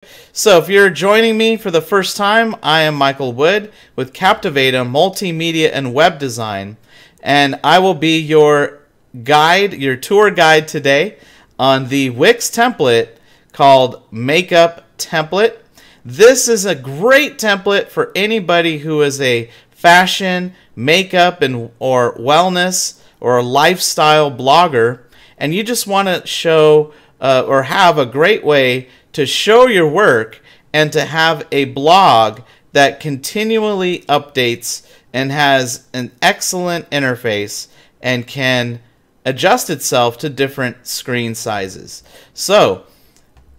So if you're joining me for the first time, I am Michael Wood with Captivatim Multimedia and Web Design, and I will be your guide, your tour guide today on the Wix template called Makeup Template. This is a great template for anybody who is a fashion, makeup, or wellness or lifestyle blogger, and you just want to show or have a great way to show your work and to have a blog that continually updates and has an excellent interface and can adjust itself to different screen sizes. So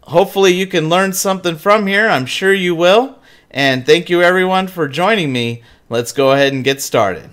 hopefully you can learn something from here. I'm sure you will. And thank you everyone for joining me. Let's go ahead and get started.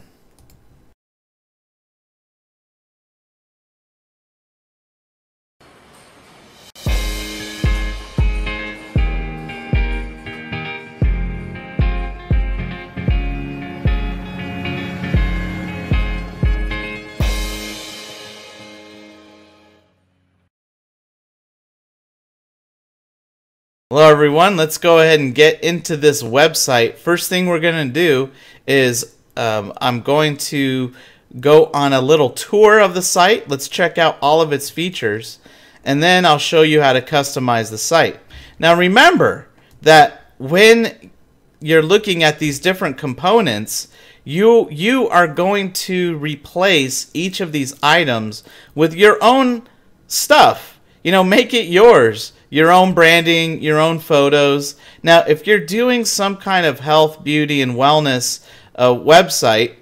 Hello everyone, let's go ahead and get into this website. First thing we're going to do is I'm going to go on a little tour of the site. Let's check out all of its features, and then I'll show you how to customize the site. Now remember that when you're looking at these different components, you are going to replace each of these items with your own stuff. You know, make it yours. Your own branding, your own photos. Now, if you're doing some kind of health, beauty, and wellness website,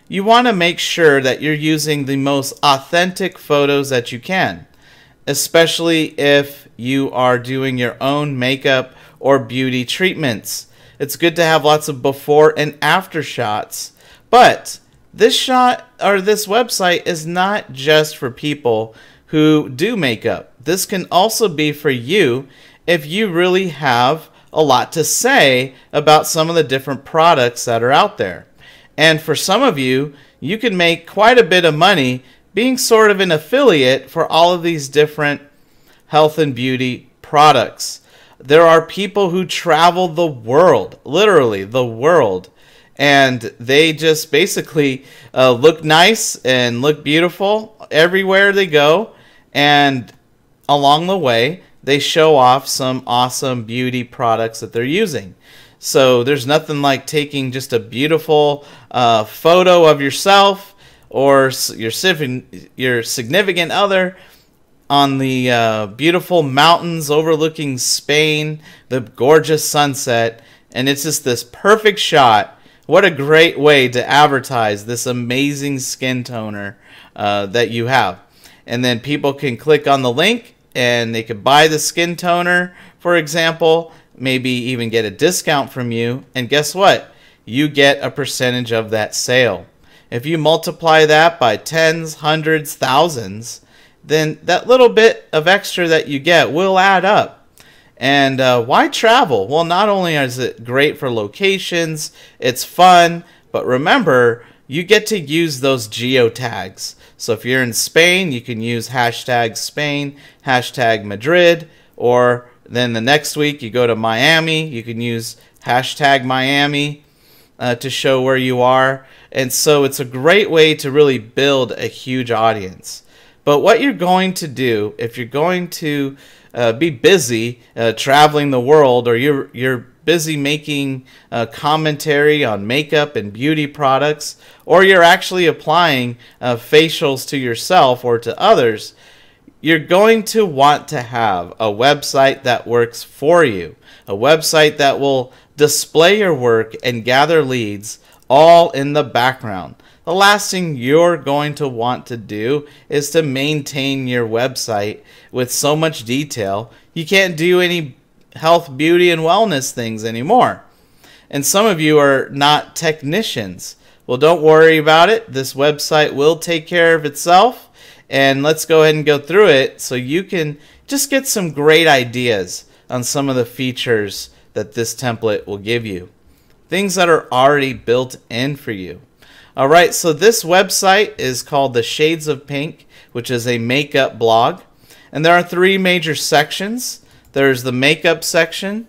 you want to make sure that you're using the most authentic photos that you can, especially if you are doing your own makeup or beauty treatments. It's good to have lots of before and after shots, but this website is not just for people who do makeup. This can also be for you if you really have a lot to say about some of the different products that are out there. And for some of you, you can make quite a bit of money being sort of an affiliate for all of these different health and beauty products. There are people who travel the world, literally the world, and they just basically look nice and look beautiful everywhere they go. And along the way, they show off some awesome beauty products that they're using. So there's nothing like taking just a beautiful photo of yourself or your significant other on the beautiful mountains overlooking Spain, the gorgeous sunset, and it's just this perfect shot. What a great way to advertise this amazing skin toner that you have. And then people can click on the link and they could buy the skin toner, for example, maybe even get a discount from you. And guess what? You get a percentage of that sale. If you multiply that by tens, hundreds, thousands, then that little bit of extra that you get will add up. And why travel? Well, not only is it great for locations, it's fun, but remember, you get to use those geotags. So if you're in Spain, you can use hashtag Spain, hashtag Madrid, or then the next week you go to Miami, you can use hashtag Miami to show where you are. And so it's a great way to really build a huge audience. But what you're going to do, if you're going to be busy traveling the world, or you're busy making commentary on makeup and beauty products, or you're actually applying facials to yourself or to others, you're going to want to have a website that works for you, a website that will display your work and gather leads all in the background. The last thing you're going to want to do is to maintain your website with so much detail. You can't do any health, beauty, and wellness things anymore. And some of you are not technicians. Well, don't worry about it. This website will take care of itself. And let's go ahead and go through it so you can just get some great ideas on some of the features that this template will give you. Things that are already built in for you. Alright, so this website is called The Shades of Pink, which is a makeup blog. And there are three major sections. there's the makeup section.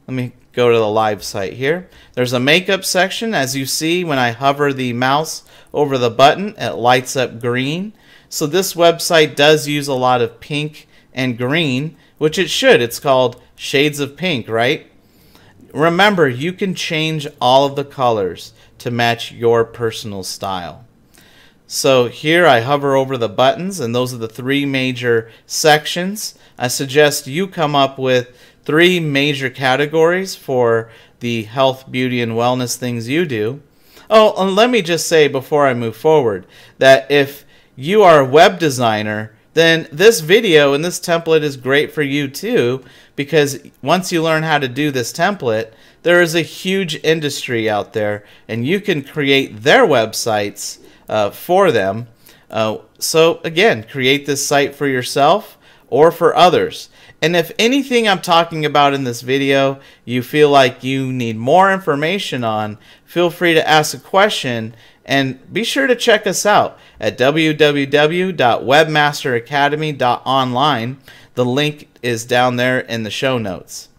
Let me go to the live site here. There's a makeup section. As you see, when I hover the mouse over the button, it lights up green. So this website does use a lot of pink and green, which it should. It's called Shades of Pink, right? Remember, you can change all of the colors to match your personal style. So here I hover over the buttons, and those are the three major sections. I suggest you come up with 3 major categories for the health, beauty, and wellness things you do. Oh, and let me just say before I move forward that if you are a web designer, then this video and this template is great for you too, because once you learn how to do this template, there is a huge industry out there, and you can create their websites for them. So again, create this site for yourself or for others. And if anything I'm talking about in this video you feel like you need more information on, feel free to ask a question, and be sure to check us out at www.webmasteracademy.online. The link is down there in the show notes.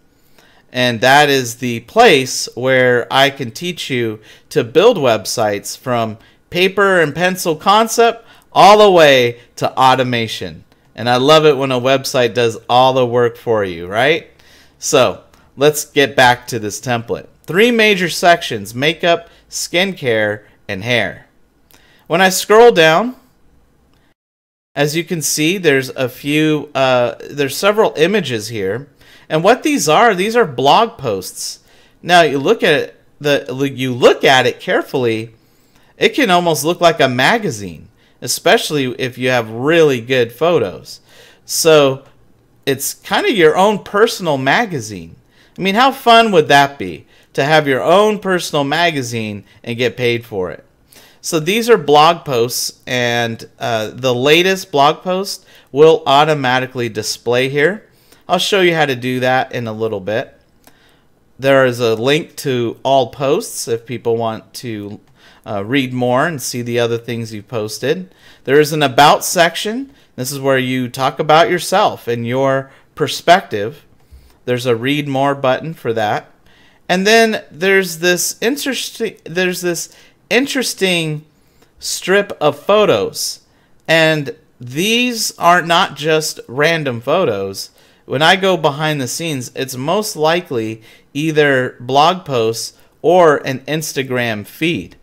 And that is the place where I can teach you to build websites from paper and pencil concept all the way to automation. And I love it when a website does all the work for you, right? So let's get back to this template. 3 major sections: makeup, skincare, and hair. When I scroll down, as you can see, there's there's several images here. And what these are blog posts. Now you look at it carefully, it can almost look like a magazine, especially if you have really good photos. So it's kind of your own personal magazine. I mean, how fun would that be to have your own personal magazine and get paid for it? So these are blog posts, and the latest blog post will automatically display here. I'll show you how to do that in a little bit. There is a link to all posts if people want to read more and see the other things you've posted. There is an About section. This is where you talk about yourself and your perspective. There's a Read More button for that. And then there's this interesting strip of photos. And these are not just random photos. When I go behind the scenes, it's most likely either blog posts or an Instagram feed.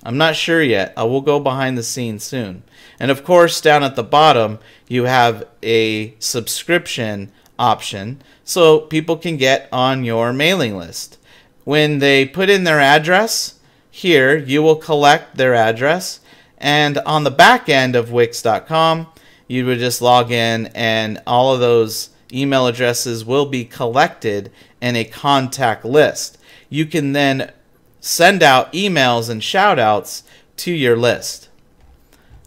I'm not sure yet. I will go behind the scenes soon. And of course, down at the bottom, you have a subscription option so people can get on your mailing list. When they put in their address, here you will collect their address, and on the back end of Wix.com, you would just log in, and all of those email addresses will be collected in a contact list. You can then send out emails and shout outs to your list.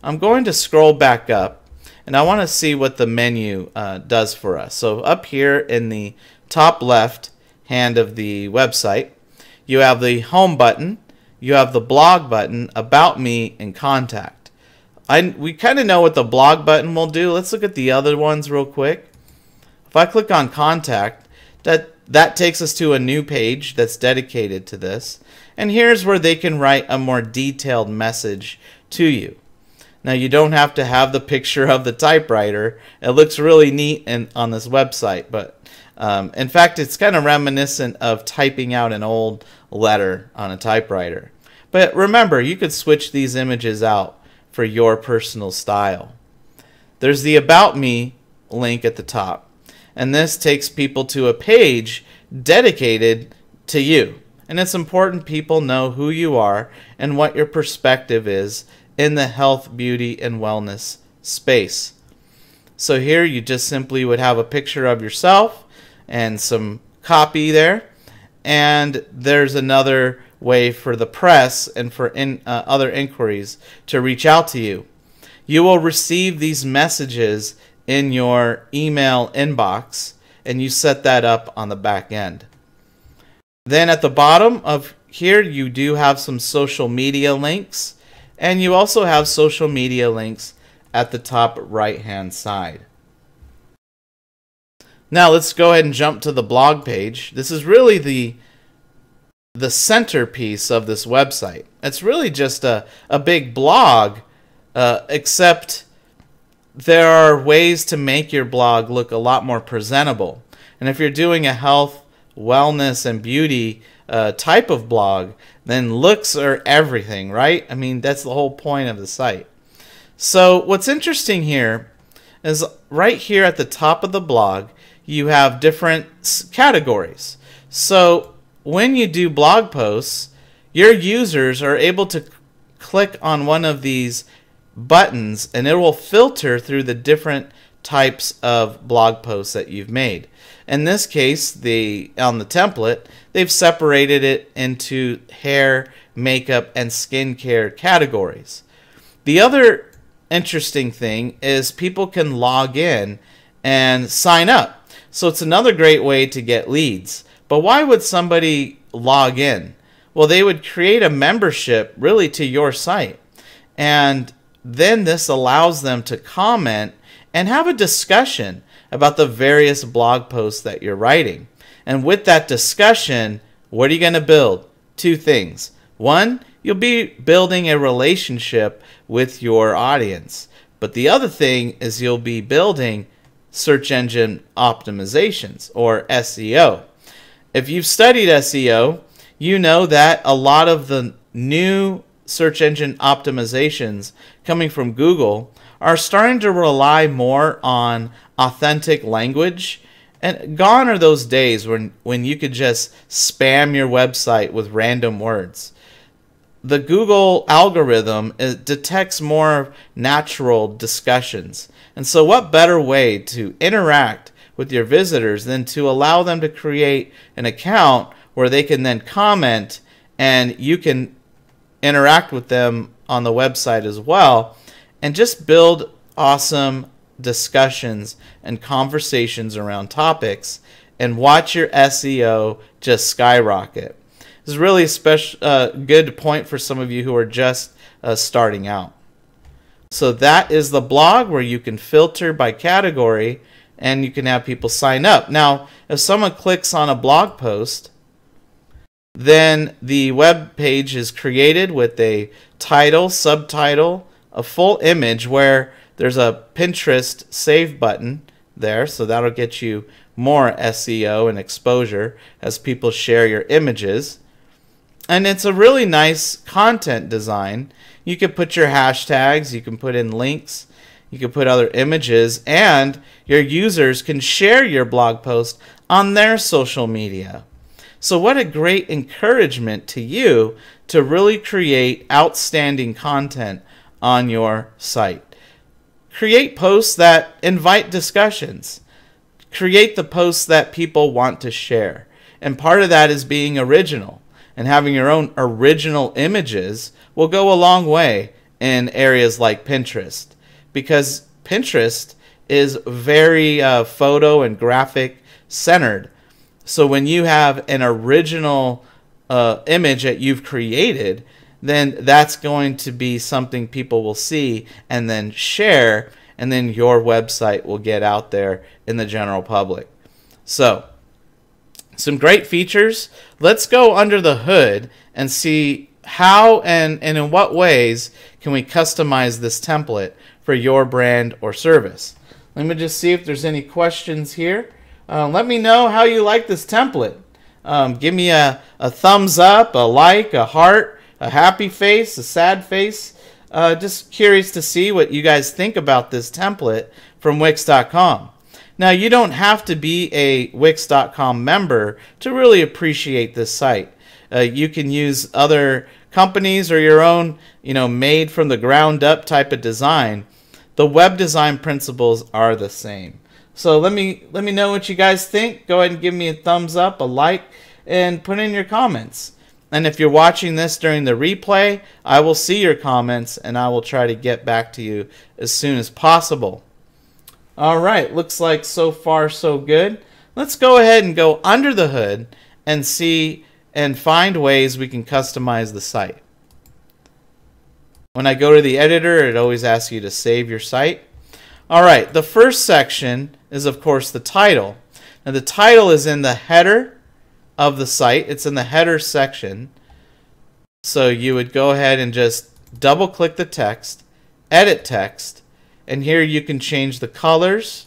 I'm going to scroll back up, and I want to see what the menu does for us. So up here in the top left hand of the website, you have the home button, you have the blog button, about me, and contact. We kind of know what the blog button will do. Let's look at the other ones real quick. If I click on contact, that takes us to a new page that's dedicated to this. And here's where they can write a more detailed message to you. Now, you don't have to have the picture of the typewriter. It looks really neat on this website, but in fact, it's kind of reminiscent of typing out an old letter on a typewriter. But remember, you could switch these images out for your personal style. There's the About Me link at the top, and this takes people to a page dedicated to you. And it's important people know who you are and what your perspective is in the health, beauty, and wellness space. So here you just simply would have a picture of yourself and some copy there. And there's another way for the press and for other inquiries to reach out to you. You will receive these messages in your email inbox, and you set that up on the back end. Then at the bottom of here, you do have some social media links, and you also have social media links at the top right hand side. Now let's go ahead and jump to the blog page. This is really the centerpiece of this website. It's really just a big blog, except there are ways to make your blog look a lot more presentable. And if you're doing a health, wellness, and beauty type of blog, then looks are everything, right? I mean, that's the whole point of the site. So what's interesting here is right here at the top of the blog, you have different categories. So when you do blog posts, your users are able to click on one of these buttons and it will filter through the different types of blog posts that you've made. In this case, on the template, they've separated it into hair, makeup, and skincare categories. The other interesting thing is people can log in and sign up. So it's another great way to get leads. But why would somebody log in? Well, they would create a membership really to your site. And then this allows them to comment and have a discussion about the various blog posts that you're writing. And with that discussion, what are you going to build? Two things. One, you'll be building a relationship with your audience. But the other thing is you'll be building search engine optimizations, or SEO. If you've studied SEO, you know that a lot of the new search engine optimizations coming from Google are starting to rely more on authentic language. And gone are those days when you could just spam your website with random words. The Google algorithm detects more natural discussions. And so what better way to interact with your visitors than to allow them to create an account where they can then comment and you can interact with them on the website as well, and just build awesome discussions and conversations around topics and watch your SEO just skyrocket. This is really a good point for some of you who are just starting out. So that is the blog where you can filter by category and you can have people sign up. Now, if someone clicks on a blog post, then the web page is created with a title, subtitle, a full image where there's a Pinterest save button there, so that'll get you more SEO and exposure as people share your images. And it's a really nice content design. You can put your hashtags, you can put in links, you can put other images, and your users can share your blog post on their social media. So what a great encouragement to you to really create outstanding content on your site. Create posts that invite discussions. Create the posts that people want to share. And part of that is being original. And having your own original images will go a long way in areas like Pinterest. Because Pinterest is very photo and graphic centered. So when you have an original image that you've created, then that's going to be something people will see and then share, and then your website will get out there in the general public. So, some great features. Let's go under the hood and see how and in what ways can we customize this template for your brand or service. Let me just see if there's any questions here. Let me know how you like this template. Give me a thumbs up, a like, a heart, a happy face, a sad face. Just curious to see what you guys think about this template from Wix.com. Now, you don't have to be a Wix.com member to really appreciate this site. You can use other companies or your own, made from the ground up type of design. The web design principles are the same. So let me know what you guys think. Go ahead and give me a thumbs up, a like, and put in your comments. And if you're watching this during the replay, I will see your comments and I will try to get back to you as soon as possible. All right, looks like so far so good. Let's go ahead and go under the hood and see and find ways we can customize the site. When I go to the editor, it always asks you to save your site. All right, the first section is, of course, the title. Now the title is in the header of the site. It's in the header section. So you would go ahead and just double click the text, edit text, and here you can change the colors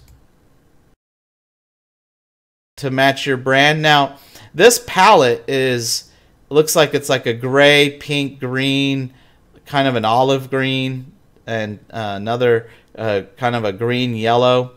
to match your brand. Now this palette looks like it's like a gray, pink, green, kind of an olive green, and another kind of a green yellow.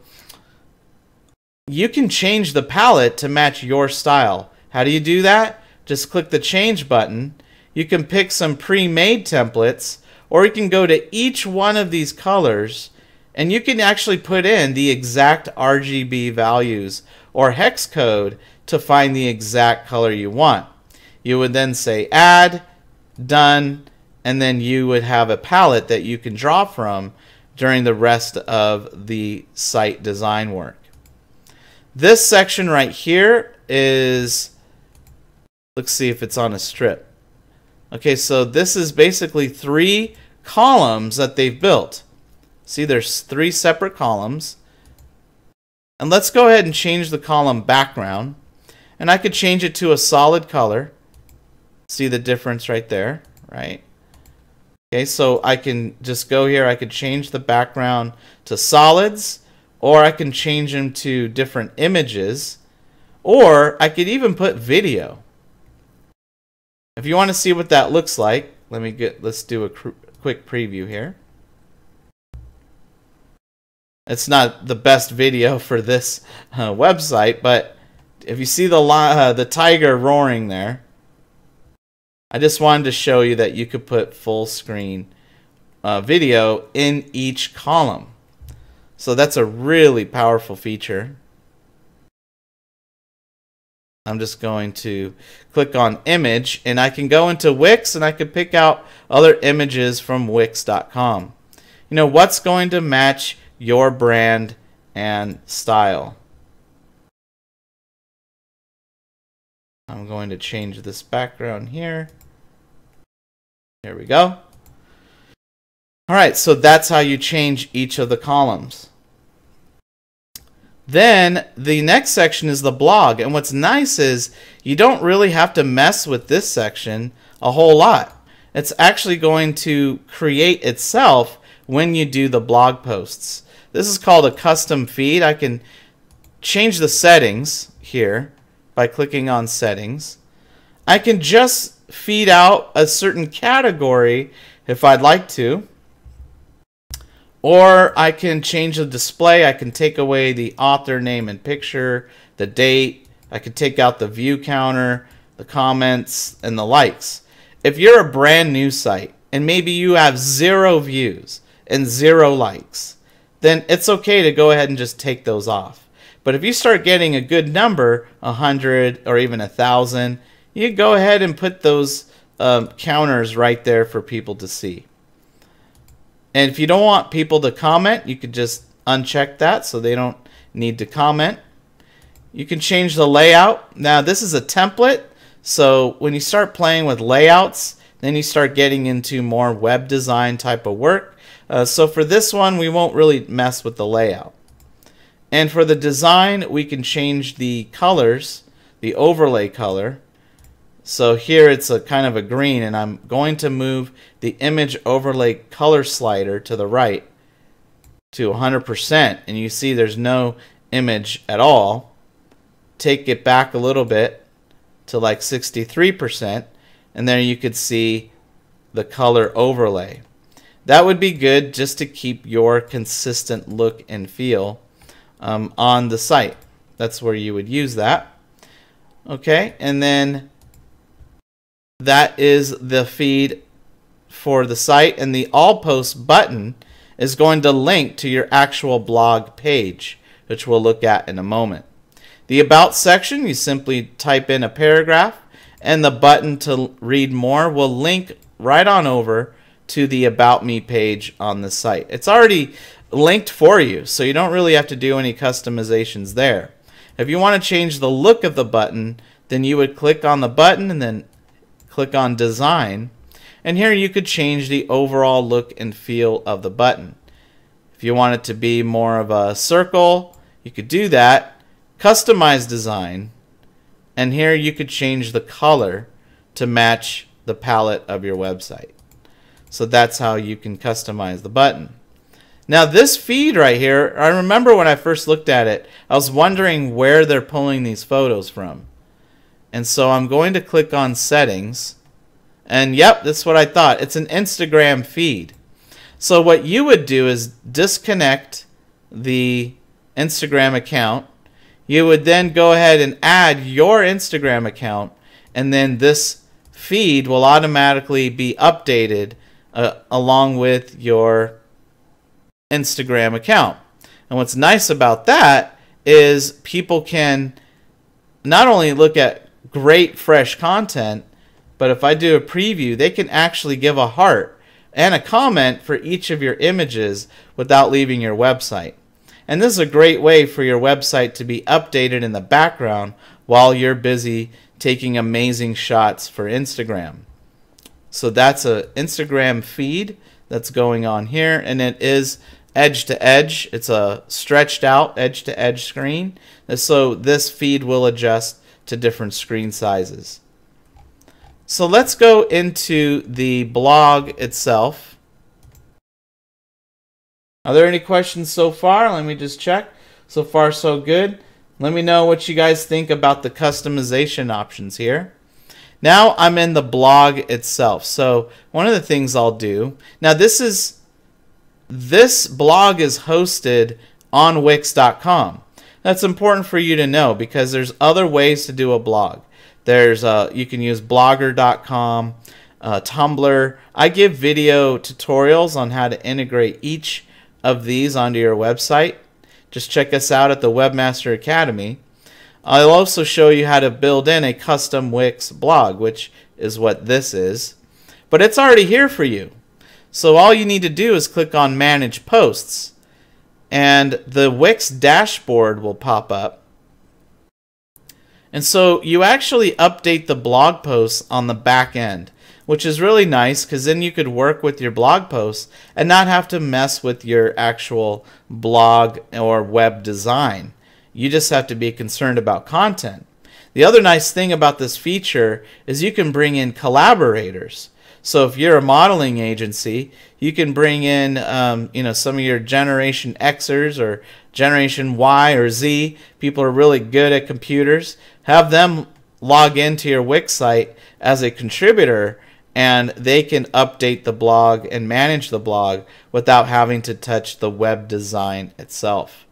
You can change the palette to match your style. How do you do that? Just click the change button. You can pick some pre-made templates, or you can go to each one of these colors and you can actually put in the exact RGB values or hex code to find the exact color you want. You would then say add, done, and then you would have a palette that you can draw from during the rest of the site design work. This section right here is, let's see if it's on a strip. Okay, so this is basically 3 columns that they've built. See, there's 3 separate columns. And let's go ahead and change the column background. And I could change it to a solid color. See the difference right there, right? Okay, so I can just go here. I could change the background to solids, or I can change them to different images, or I could even put video. If you want to see what that looks like, let's do a quick preview here. It's not the best video for this website, but if you see the tiger roaring there, I just wanted to show you that you could put full screen video in each column. So that's a really powerful feature. I'm just going to click on image, and I can go into Wix and I can pick out other images from Wix.com. You know, what's going to match your brand and style. I'm going to change this background here. There we go. Alright, so that's how you change each of the columns. Then the next section is the blog, and what's nice is you don't really have to mess with this section a whole lot. It's actually going to create itself when you do the blog posts. This is called a custom feed. I can change the settings here by clicking on settings. I can just feed out a certain category if I'd like to. Or I can change the display. I can take away the author name and picture, the date. I can take out the view counter, the comments, and the likes. If you're a brand new site and maybe you have 0 views and 0 likes, then it's okay to go ahead and just take those off. But if you start getting a good number, 100 or even 1,000, you go ahead and put those counters right there for people to see. And if you don't want people to comment, you could just uncheck that so they don't need to comment. You can change the layout. Now this is a template, so when you start playing with layouts, then you start getting into more web design type of work. So for this one, we won't really mess with the layout. And for the design, we can change the colors, the overlay color. So here it's a kind of a green, and I'm going to move the image overlay color slider to the right to 100%, and you see there's no image at all. Take it back a little bit to like 63%, and there you could see the color overlay. That would be good just to keep your consistent look and feel on the site. That's where you would use that. Okay, and then that is the feed for the site, and the all posts button is going to link to your actual blog page, which we'll look at in a moment. The about section, you simply type in a paragraph, and the button to read more will link right on over to the about me page on the site. It's already linked for you, so you don't really have to do any customizations there. If you want to change the look of the button, then you would click on the button and then click on design, and here you could change the overall look and feel of the button. If you want it to be more of a circle, you could do that. customize design, and here you could change the color to match the palette of your website. So that's how you can customize the button. Now this feed right here, I remember when I first looked at it, I was wondering where they're pulling these photos from. And so I'm going to click on settings, and yep, that's what I thought. It's an Instagram feed. So what you would do is disconnect the Instagram account. You would then go ahead and add your Instagram account, and then this feed will automatically be updated along with your Instagram account. And what's nice about that is people can not only look at great fresh content, but if I do a preview, they can actually give a heart and a comment for each of your images without leaving your website. And this is a great way for your website to be updated in the background while you're busy taking amazing shots for Instagram. So that's an Instagram feed that's going on here, and it is edge to edge. It's a stretched out edge to edge screen. And so this feed will adjust to different screen sizes. So let's go into the blog itself. Are there any questions so far? Let me just check. So far so good. Let me know what you guys think about the customization options here. Now I'm in the blog itself. So one of the things I'll do, now this blog is hosted on Wix.com. That's important for you to know because there's other ways to do a blog. There's you can use blogger.com, Tumblr. I give video tutorials on how to integrate each of these onto your website. Just check us out at the Webmaster Academy. I'll also show you how to build in a custom Wix blog, which is what this is. But it's already here for you. So all you need to do is click on Manage Posts, and the Wix dashboard will pop up. And so you actually update the blog posts on the back end, which is really nice because then you could work with your blog posts and not have to mess with your actual blog or web design. You just have to be concerned about content. The other nice thing about this feature is you can bring in collaborators. So if you're a modeling agency, you can bring in some of your Generation Xers or Generation Y or Z. People are really good at computers. Have them log into your Wix site as a contributor, and they can update the blog and manage the blog without having to touch the web design itself.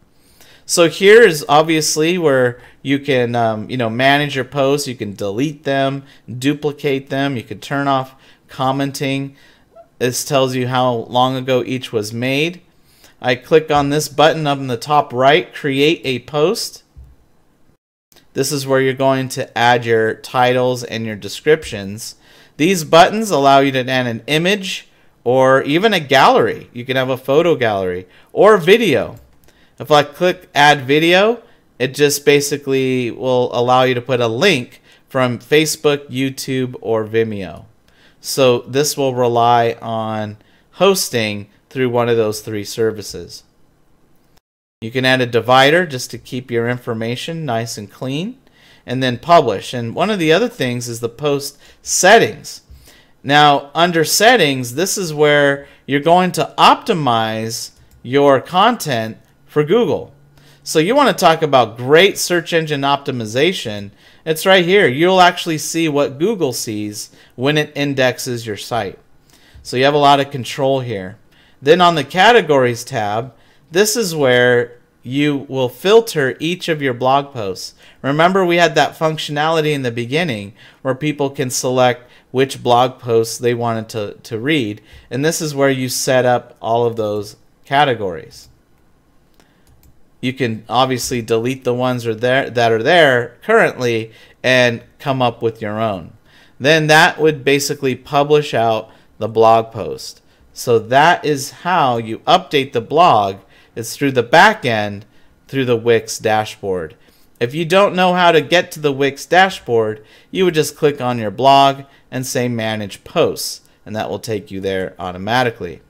So here is obviously where you can manage your posts. You can delete them, duplicate them. You can turn off commenting. This tells you how long ago each was made. I click on this button up in the top right, create a post. This is where you're going to add your titles and your descriptions. These buttons allow you to add an image or even a gallery. You can have a photo gallery or video. If I click add video, it just basically will allow you to put a link from Facebook, YouTube, or Vimeo. So this will rely on hosting through one of those three services. You can add a divider just to keep your information nice and clean, and then publish. And one of the other things is the post settings. Now under settings, this is where you're going to optimize your content for Google. So you want to talk about great search engine optimization. It's right here. You'll actually see what Google sees when it indexes your site. So you have a lot of control here. Then on the categories tab, this is where you will filter each of your blog posts. Remember, we had that functionality in the beginning where people can select which blog posts they wanted to read. And this is where you set up all of those categories. You can obviously delete the ones that are there currently and come up with your own. Then that would basically publish out the blog post. So that is how you update the blog. It's through the back end, through the Wix dashboard. If you don't know how to get to the Wix dashboard, you would just click on your blog and say Manage Posts, and that will take you there automatically.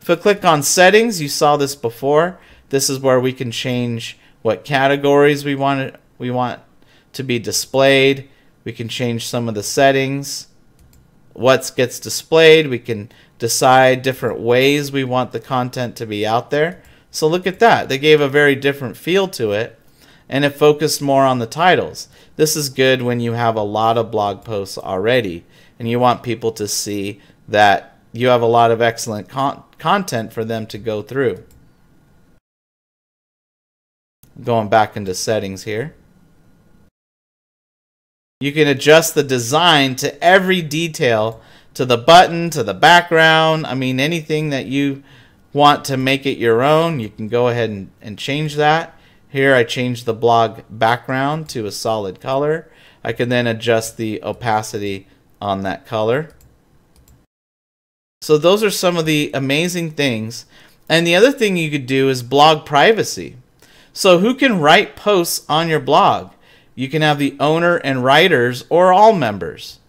If I click on Settings, you saw this before. This is where we can change what categories we want to be displayed. We can change some of the settings. What gets displayed, we can decide different ways we want the content to be out there. So look at that. They gave a very different feel to it, and it focused more on the titles. This is good when you have a lot of blog posts already and you want people to see that you have a lot of excellent content for them to go through. Going back into settings here. You can adjust the design to every detail, to the button, to the background. I mean, anything that you want to make it your own, you can go ahead and change that. Here I changed the blog background to a solid color. I can then adjust the opacity on that color. So those are some of the amazing things. And the other thing you could do is blog privacy. So who can write posts on your blog? You can have the owner and writers or all members.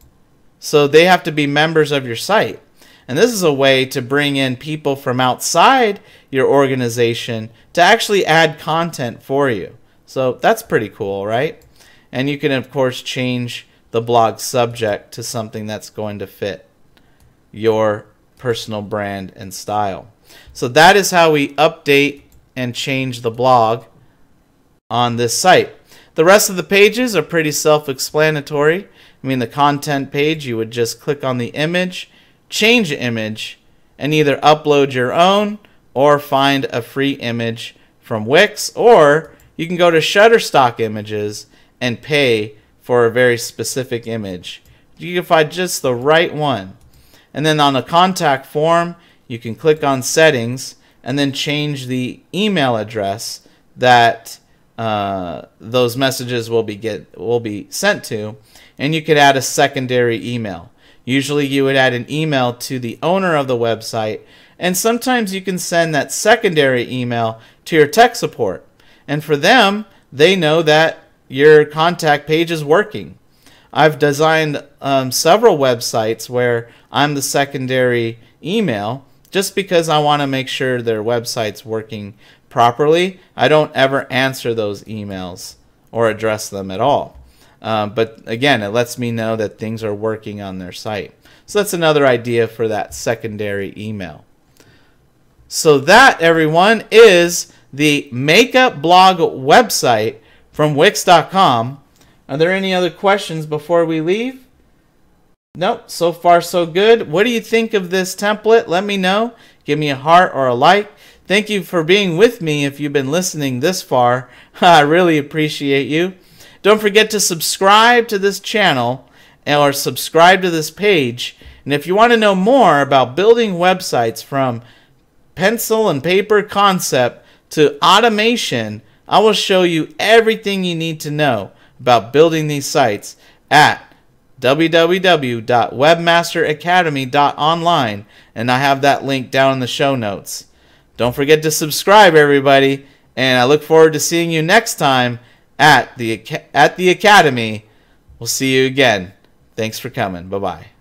So they have to be members of your site. And this is a way to bring in people from outside your organization to actually add content for you. So that's pretty cool, right? And you can, of course, change the blog subject to something that's going to fit your personal brand and style. So that is how we update and change the blog on this site. The rest of the pages are pretty self-explanatory. I mean, the content page, you would just click on the image, change the image, and either upload your own or find a free image from Wix, or you can go to Shutterstock Images and pay for a very specific image. You can find just the right one. And then on the contact form, you can click on settings and then change the email address that those messages will be sent to, and you could add a secondary email. Usually you would add an email to the owner of the website, and sometimes you can send that secondary email to your tech support. And for them, they know that your contact page is working. I've designed several websites where I'm the secondary email just because I want to make sure their website's working properly. I don't ever answer those emails or address them at all. But again, it lets me know that things are working on their site. So that's another idea for that secondary email. So that, everyone, is the Makeup Blog website from Wix.com. Are there any other questions before we leave? Nope, so far so good. What do you think of this template? Let me know. Give me a heart or a like. Thank you for being with me if you've been listening this far. I really appreciate you. Don't forget to subscribe to this channel or subscribe to this page. And if you want to know more about building websites from pencil and paper concept to automation, I will show you everything you need to know about building these sites at www.webmasteracademy.online, and I have that link down in the show notes. Don't forget to subscribe, everybody, and I look forward to seeing you next time at the Academy. We'll see you again. Thanks for coming. Bye-bye.